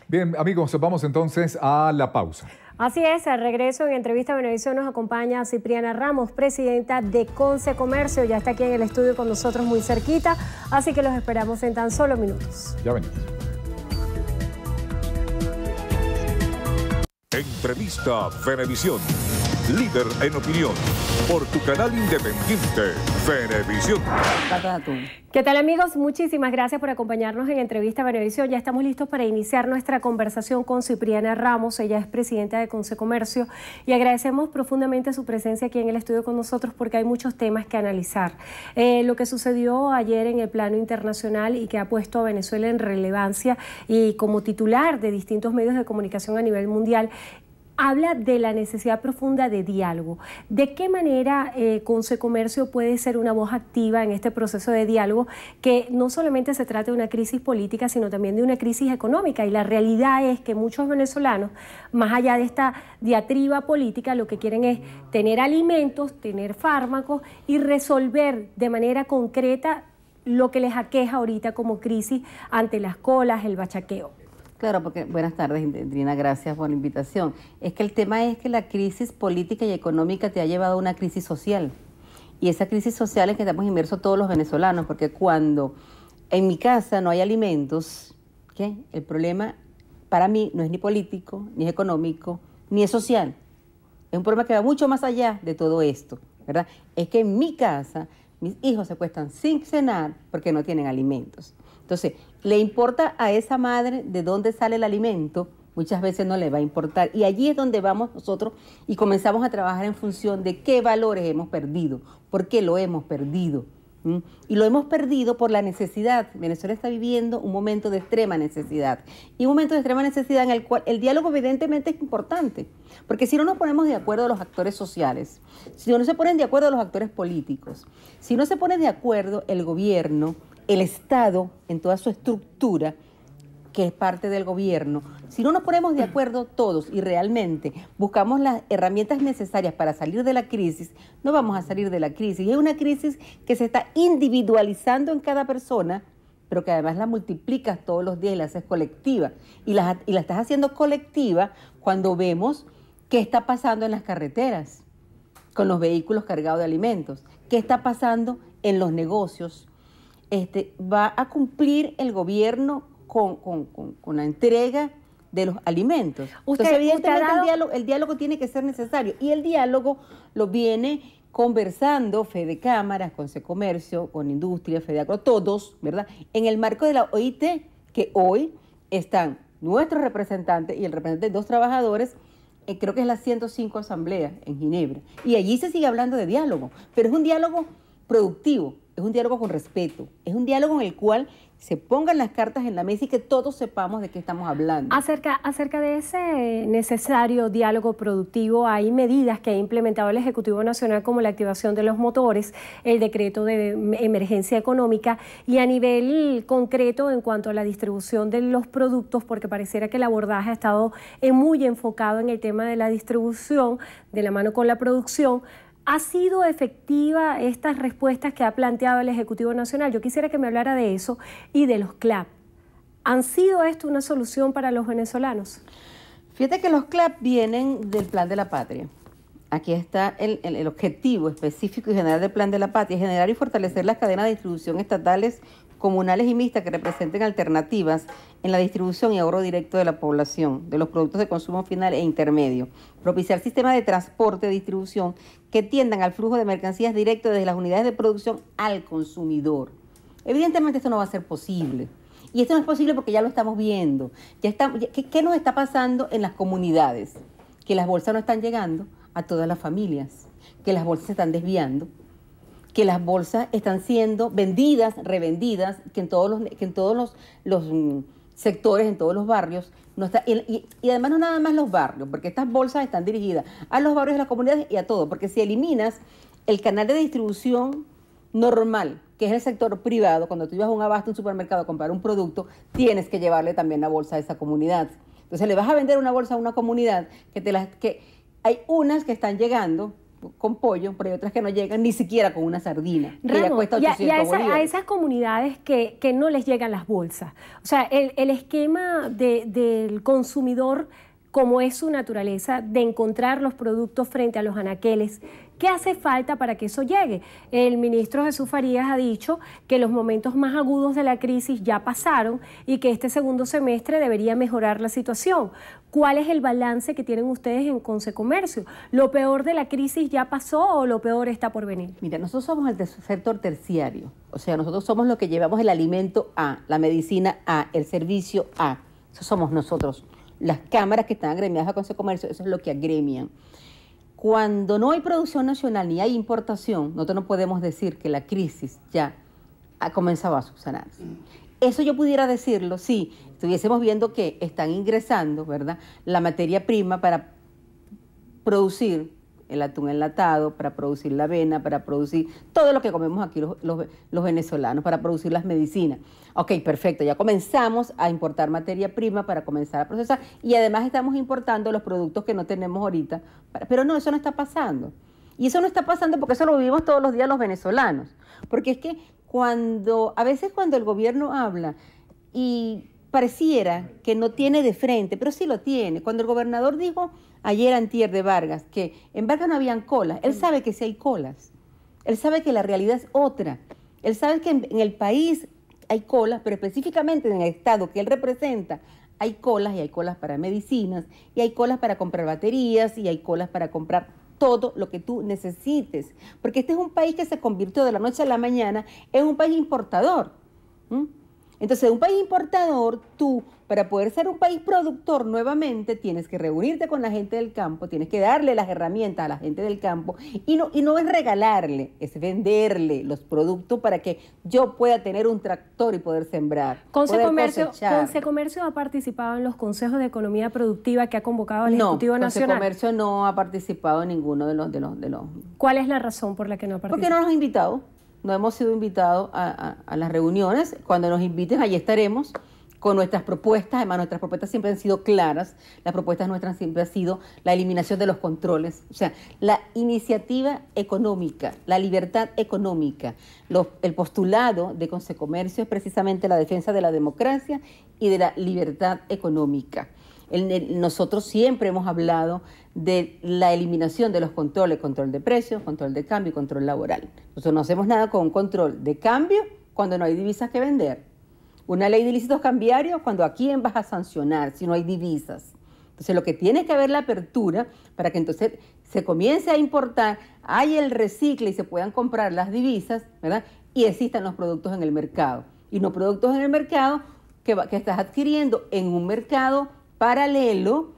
Bien amigos, vamos entonces a la pausa.
Así es, al regreso en Entrevista Venevisión nos acompaña Cipriana Ramos, presidenta de Conce Comercio. Ya está aquí en el estudio con nosotros muy cerquita, así que los esperamos en tan solo minutos.
Ya venimos.
Entrevista Venevisión, líder en opinión, por tu canal independiente, Venevisión.
¿Qué tal amigos? Muchísimas gracias por acompañarnos en Entrevista Venevisión. Ya estamos listos para iniciar nuestra conversación con Cipriana Ramos. Ella es presidenta de Conce Comercio y agradecemos profundamente su presencia aquí en el estudio con nosotros porque hay muchos temas que analizar. Lo que sucedió ayer en el plano internacional y que ha puesto a Venezuela en relevancia y como titular de distintos medios de comunicación a nivel mundial, habla de la necesidad profunda de diálogo. ¿De qué manera Conce Comercio puede ser una voz activa en este proceso de diálogo que no solamente se trata de una crisis política, sino también de una crisis económica? Y la realidad es que muchos venezolanos, más allá de esta diatriba política, lo que quieren es tener alimentos, tener fármacos y resolver de manera concreta lo que les aqueja ahorita como crisis ante las colas, el bachaqueo.
Claro, porque buenas tardes, Indrina, gracias por la invitación. Es que el tema es que la crisis política y económica te ha llevado a una crisis social. Y esa crisis social es que estamos inmersos todos los venezolanos, porque cuando en mi casa no hay alimentos, ¿qué? El problema para mí no es ni político, ni es económico, ni es social. Es un problema que va mucho más allá de todo esto, ¿verdad? Es que en mi casa mis hijos se acuestan sin cenar porque no tienen alimentos. Entonces, le importa a esa madre de dónde sale el alimento, muchas veces no le va a importar. Y allí es donde vamos nosotros y comenzamos a trabajar en función de qué valores hemos perdido, por qué lo hemos perdido. Y lo hemos perdido por la necesidad. Venezuela está viviendo un momento de extrema necesidad. Y un momento de extrema necesidad en el cual el diálogo evidentemente es importante. Porque si no nos ponemos de acuerdo los actores sociales, si no se ponen de acuerdo los actores políticos, si no se pone de acuerdo el gobierno, el Estado en toda su estructura, que es parte del gobierno, si no nos ponemos de acuerdo todos y realmente buscamos las herramientas necesarias para salir de la crisis, no vamos a salir de la crisis. Y es una crisis que se está individualizando en cada persona, pero que además la multiplicas todos los días y la haces colectiva. Y la estás haciendo colectiva cuando vemos qué está pasando en las carreteras con los vehículos cargados de alimentos, qué está pasando en los negocios. Va a cumplir el gobierno con la entrega de los alimentos. Entonces, evidentemente, el diálogo tiene que ser necesario. Y el diálogo lo viene conversando Fede Cámaras, Conce Comercio, con Industria, Fedeagro, todos, ¿verdad? En el marco de la OIT, que hoy están nuestros representantes y el representante de 2 trabajadores, creo que es la 105 Asamblea en Ginebra. Y allí se sigue hablando de diálogo, pero es un diálogo productivo. Es un diálogo con respeto, es un diálogo en el cual se pongan las cartas en la mesa y que todos sepamos de qué estamos hablando.
Acerca de ese necesario diálogo productivo, hay medidas que ha implementado el Ejecutivo Nacional como la activación de los motores, el decreto de emergencia económica y a nivel concreto en cuanto a la distribución de los productos, porque pareciera que el abordaje ha estado muy enfocado en el tema de la distribución, de la mano con la producción. ¿Ha sido efectiva estas respuestas que ha planteado el Ejecutivo Nacional? Yo quisiera que me hablara de eso y de los CLAP. ¿Han sido esto una solución para los venezolanos?
Fíjate que los CLAP vienen del Plan de la Patria. Aquí está el objetivo específico y general del Plan de la Patria: generar y fortalecer las cadenas de distribución estatales, comunales y mixtas que representen alternativas en la distribución y ahorro directo de la población, de los productos de consumo final e intermedio. Propiciar sistemas de transporte y distribución que tiendan al flujo de mercancías directo desde las unidades de producción al consumidor. Evidentemente esto no va a ser posible. Y esto no es posible porque ya lo estamos viendo. ¿Qué nos está pasando en las comunidades? Que las bolsas no están llegando a todas las familias, que las bolsas se están desviando, que las bolsas están siendo vendidas, revendidas, que en todos los sectores, en todos los barrios, no está, y además no nada más los barrios, porque estas bolsas están dirigidas a los barrios, a las comunidades y a todo, porque si eliminas el canal de distribución normal, que es el sector privado, cuando tú ibas a un abasto, a un supermercado a comprar un producto, tienes que llevarle también la bolsa a esa comunidad. Entonces le vas a vender una bolsa a una comunidad que hay unas que están llegando con pollo, pero hay otras que no llegan ni siquiera con una sardina.
Ramos,
cuesta 800
a esas comunidades que no les llegan las bolsas. O sea, el esquema del consumidor, como es su naturaleza, de encontrar los productos frente a los anaqueles, ¿qué hace falta para que eso llegue? El ministro Jesús Farías ha dicho que los momentos más agudos de la crisis ya pasaron y que este segundo semestre debería mejorar la situación. ¿Cuál es el balance que tienen ustedes en Consecomercio? ¿Lo peor de la crisis ya pasó o lo peor está por venir?
Mira, nosotros somos el sector terciario, o sea, nosotros somos los que llevamos el alimento A, la medicina A, el servicio A. Eso somos nosotros. Las cámaras que están agremiadas a Consecomercio, eso es lo que agremian. Cuando no hay producción nacional ni hay importación, nosotros no podemos decir que la crisis ya ha comenzado a subsanarse. Eso yo pudiera decirlo si estuviésemos viendo que están ingresando, ¿verdad?, la materia prima para producir el atún enlatado, para producir la avena, para producir todo lo que comemos aquí los venezolanos, para producir las medicinas. Ok, perfecto, ya comenzamos a importar materia prima para comenzar a procesar y además estamos importando los productos que no tenemos ahorita, pero no, eso no está pasando. Y eso no está pasando porque eso lo vivimos todos los días los venezolanos. Porque es que a veces cuando el gobierno habla y pareciera que no tiene de frente, pero sí lo tiene. Cuando el gobernador dijo ayer antier de Vargas que en Vargas no habían colas, él sabe que sí hay colas. Él sabe que la realidad es otra. Él sabe que en el país hay colas, pero específicamente en el estado que él representa hay colas, y hay colas para medicinas, y hay colas para comprar baterías, y hay colas para comprar todo lo que tú necesites. Porque este es un país que se convirtió de la noche a la mañana en un país importador. Entonces, un país importador, tú, para poder ser un país productor nuevamente, tienes que reunirte con la gente del campo, tienes que darle las herramientas a la gente del campo, y no es regalarle, es venderle los productos para que yo pueda tener un tractor y poder sembrar.
Consecomercio ha participado en los consejos de economía productiva que ha convocado el Ejecutivo Nacional.
Consecomercio no ha participado en ninguno de los.
¿Cuál es la razón por la que no ha participado?
Porque no nos ha invitado. No hemos sido invitados a las reuniones. Cuando nos inviten, allí estaremos con nuestras propuestas. Además, nuestras propuestas siempre han sido claras. Las propuestas nuestras siempre han sido la eliminación de los controles. O sea, la iniciativa económica, la libertad económica. El postulado de Consecomercio es precisamente la defensa de la democracia y de la libertad económica. Nosotros siempre hemos hablado de la eliminación de los controles, control de precios, control de cambio y control laboral. Nosotros no hacemos nada con un control de cambio cuando no hay divisas que vender. Una ley de ilícitos cambiarios cuando a quién vas a sancionar si no hay divisas. Entonces lo que tiene que haber la apertura para que entonces se comience a importar, haya el recicle y se puedan comprar las divisas, ¿verdad? Y existan los productos en el mercado. Y no productos en el mercado que estás adquiriendo en un mercado paralelo,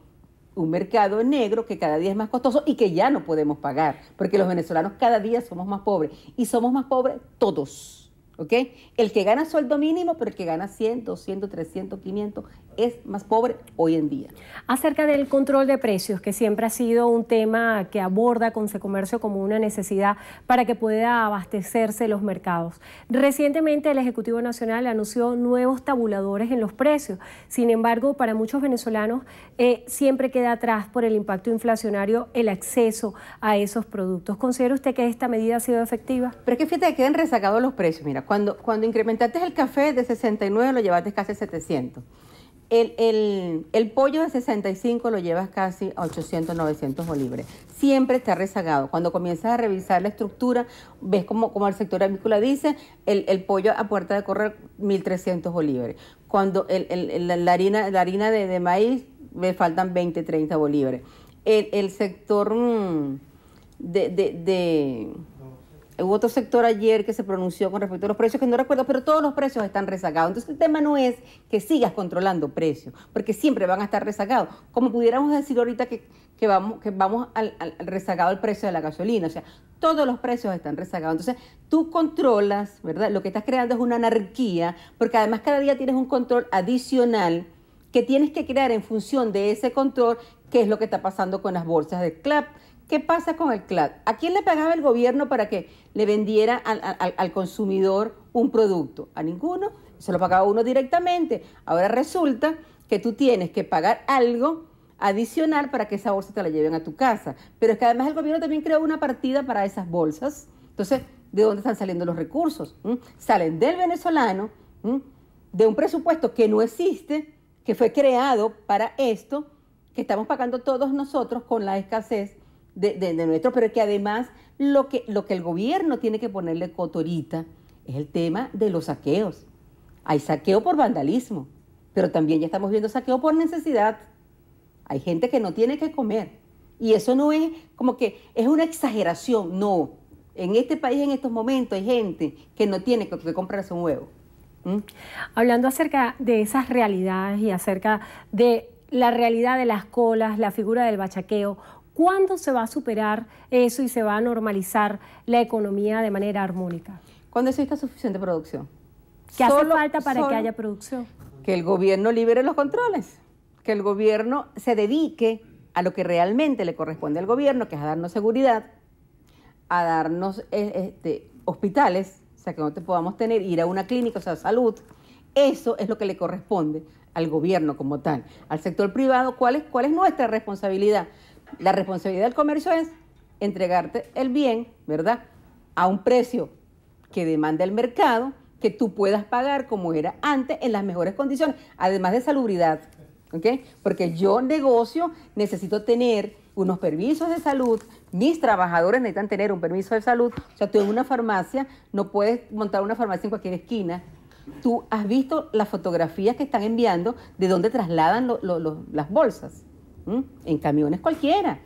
un mercado negro que cada día es más costoso y que ya no podemos pagar, porque los venezolanos cada día somos más pobres y somos más pobres todos, ¿ok? El que gana sueldo mínimo, pero el que gana 100, 200, 300, 500 es más pobre hoy en día.
Acerca del control de precios, que siempre ha sido un tema que aborda Consecomercio como una necesidad para que pueda abastecerse los mercados. Recientemente el Ejecutivo Nacional anunció nuevos tabuladores en los precios. Sin embargo, para muchos venezolanos siempre queda atrás por el impacto inflacionario el acceso a esos productos. ¿Considera usted que esta medida ha sido efectiva?
Pero es que fíjate que quedan rezagados los precios. Mira, cuando incrementaste el café de 69 lo llevaste casi a 700. El pollo de 65 lo llevas casi a 800, 900 bolívares. Siempre está rezagado. Cuando comienzas a revisar la estructura, ves como el sector avícola dice, el pollo a puerta de correr 1.300 bolívares. Cuando la harina de maíz, me faltan 20, 30 bolívares. El sector hubo otro sector ayer que se pronunció con respecto a los precios, que no recuerdo, pero todos los precios están rezagados. Entonces el tema no es que sigas controlando precios, porque siempre van a estar rezagados. Como pudiéramos decir ahorita que vamos al rezagado del precio de la gasolina. O sea, todos los precios están rezagados. Entonces tú controlas, ¿verdad? Lo que estás creando es una anarquía, porque además cada día tienes un control adicional que tienes que crear en función de ese control, que es lo que está pasando con las bolsas de CLAP. ¿Qué pasa con el CLAP? ¿A quién le pagaba el gobierno para que le vendiera al consumidor un producto? A ninguno, se lo pagaba uno directamente. Ahora resulta que tú tienes que pagar algo adicional para que esa bolsa te la lleven a tu casa. Pero es que además el gobierno también creó una partida para esas bolsas. Entonces, ¿de dónde están saliendo los recursos? Salen del venezolano, de un presupuesto que no existe, que fue creado para esto, que estamos pagando todos nosotros con la escasez de nuestro, pero que además lo que el gobierno tiene que ponerle coto ahorita es el tema de los saqueos. Hay saqueo por vandalismo, pero también ya estamos viendo saqueo por necesidad. Hay gente que no tiene que comer. Y eso no es como que es una exageración, no. En este país, en estos momentos, hay gente que no tiene que comprarse un huevo.
Hablando acerca de esas realidades y acerca de la realidad de las colas, la figura del bachaqueo, ¿cuándo se va a superar eso y se va a normalizar la economía de manera armónica?
Cuando exista suficiente producción.
¿Qué hace falta para que haya producción?
Que el gobierno libere los controles, que el gobierno se dedique a lo que realmente le corresponde al gobierno, que es a darnos seguridad, a darnos hospitales, o sea, que no te podamos tener, ir a una clínica, o sea, salud. Eso es lo que le corresponde al gobierno como tal. Al sector privado, ¿cuál es nuestra responsabilidad? La responsabilidad del comercio es entregarte el bien, ¿verdad?, a un precio que demanda el mercado, que tú puedas pagar como era antes en las mejores condiciones, además de salubridad, ¿ok? Porque yo negocio, necesito tener unos permisos de salud, mis trabajadores necesitan tener un permiso de salud, o sea, tú en una farmacia no puedes montar una farmacia en cualquier esquina. Tú has visto las fotografías que están enviando de dónde trasladan las bolsas, en camiones cualquiera.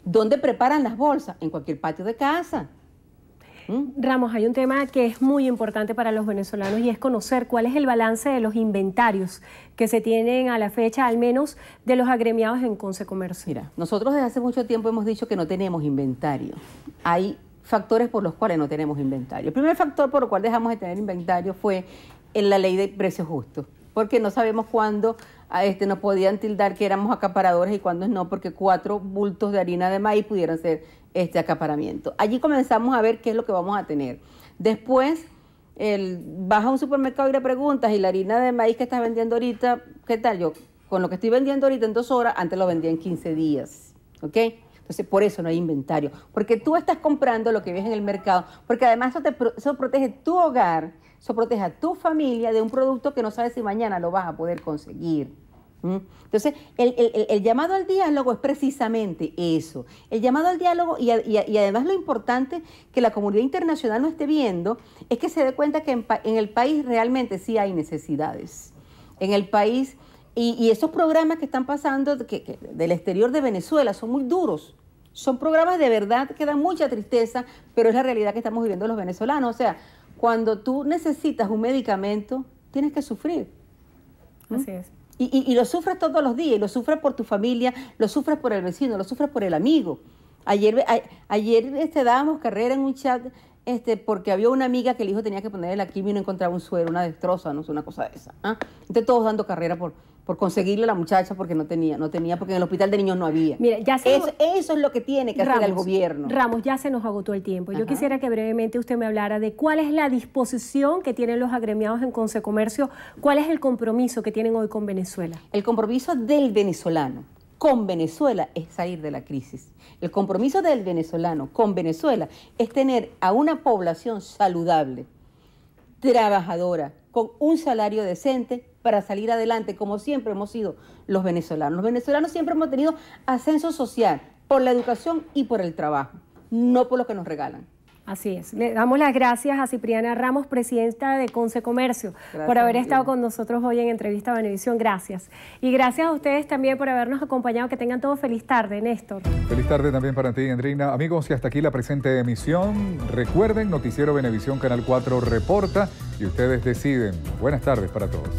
¿Dónde preparan las bolsas? En cualquier patio de casa.
Ramos, hay un tema que es muy importante para los venezolanos y es conocer cuál es el balance de los inventarios que se tienen a la fecha, al menos de los agremiados en Consecomercio.
Mira, nosotros desde hace mucho tiempo hemos dicho que no tenemos inventario. Hay factores por los cuales no tenemos inventario. El primer factor por el cual dejamos de tener inventario fue en la ley de precios justos, porque no sabemos cuándo nos podían tildar que éramos acaparadores y cuándo no, porque 4 bultos de harina de maíz pudieran ser acaparamiento. Allí comenzamos a ver qué es lo que vamos a tener. Después, vas a un supermercado y le preguntas, ¿y la harina de maíz que estás vendiendo ahorita, qué tal? Yo, con lo que estoy vendiendo ahorita en 2 horas, antes lo vendía en 15 días, ¿ok? Entonces, por eso no hay inventario, porque tú estás comprando lo que ves en el mercado, porque además eso protege tu hogar, eso protege a tu familia de un producto que no sabes si mañana lo vas a poder conseguir. Entonces, el llamado al diálogo es precisamente eso. El llamado al diálogo y además lo importante que la comunidad internacional no esté viendo es que se dé cuenta que en el país realmente sí hay necesidades. En el país, y esos programas que están pasando del exterior de Venezuela son muy duros. Son programas de verdad que dan mucha tristeza, pero es la realidad que estamos viviendo los venezolanos. O sea, cuando tú necesitas un medicamento, tienes que sufrir.
Así es.
Y lo sufres todos los días, y lo sufres por tu familia, lo sufres por el vecino, lo sufres por el amigo. Ayer dábamos carrera en un chat porque había una amiga que el hijo tenía que ponerle la quimio y no encontraba un suero, una destroza, no sé, una cosa de esa. Entonces todos dando carrera por conseguirle a la muchacha porque no tenía, porque en el hospital de niños no había.
Mira,
eso es lo que tiene que hacer el gobierno.
Ramos, ya se nos agotó el tiempo. Yo quisiera que brevemente usted me hablara de cuál es la disposición que tienen los agremiados en Consecomercio, cuál es el compromiso que tienen hoy con Venezuela.
El compromiso del venezolano con Venezuela es salir de la crisis. El compromiso del venezolano con Venezuela es tener a una población saludable, trabajadora, con un salario decente para salir adelante, como siempre hemos sido los venezolanos. Los venezolanos siempre hemos tenido ascenso social por la educación y por el trabajo, no por lo que nos regalan.
Así es. Le damos las gracias a Cipriana Ramos, presidenta de Consecomercio, por haber estado con nosotros hoy en Entrevista Venevisión. Gracias. Y gracias a ustedes también por habernos acompañado. Que tengan todo feliz tarde, Néstor.
Feliz tarde también para ti, Andrina. Amigos, y hasta aquí la presente emisión. Recuerden, Noticiero Venevisión Canal 4 reporta y ustedes deciden. Buenas tardes para todos.